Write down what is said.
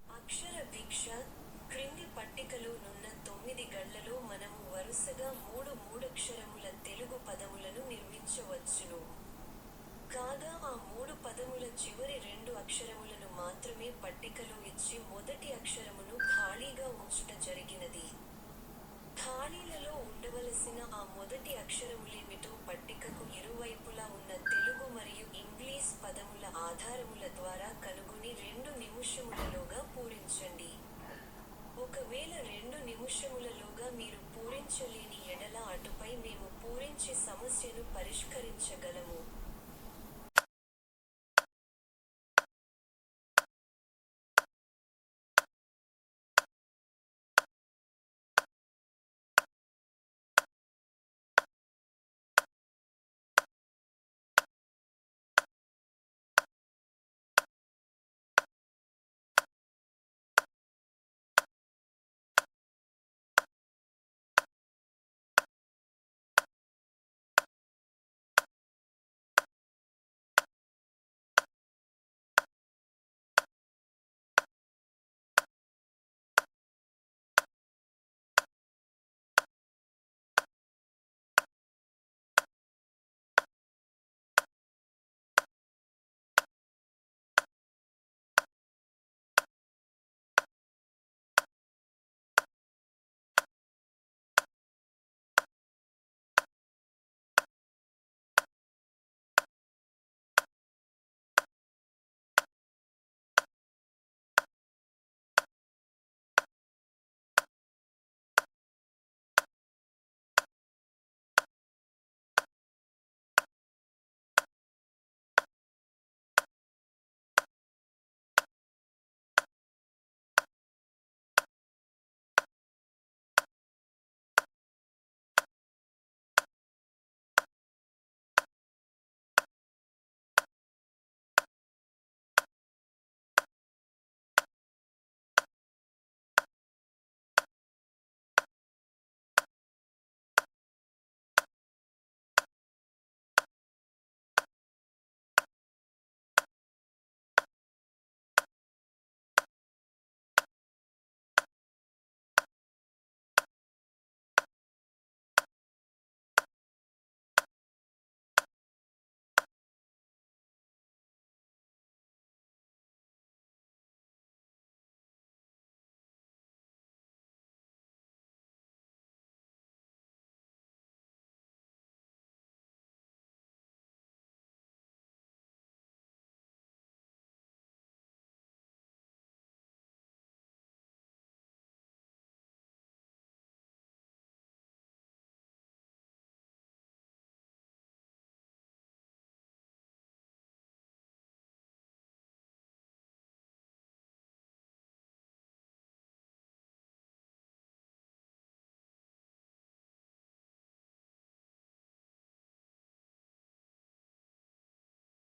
అక్షర భిక్ష క్రింది పట్టికలో నున్న 9 గళ్లలో మనము వరుసగా మూడక్షరముల తెలుగు పదములను నిర్మించవచ్చును. కాగా ఆ 3 పదముల చివరి 2 అక్షరములను మాత్రమే పట్టికలో ఇచ్చి మొదటి అక్షరమును ఖాళీగా ఉంచుట జరిగినది. ఖాళీలలో ఉండవలసిన ఆ మొదటి అక్షరములేమిటో పట్టికకు ఇరువైపులా ఉన్న తెలుగు మరియు ఇంగ్లీష్ పదముల ఆధారముల ద్వారా కనుగొని 2 నిముషములలోగా పూరించండి. ఒకవేళ 2 నిముషములలోగా మీరు పూరించలేని ఎడల అటుపై మేము పూరించి సమస్యను పరిష్కరించగలము.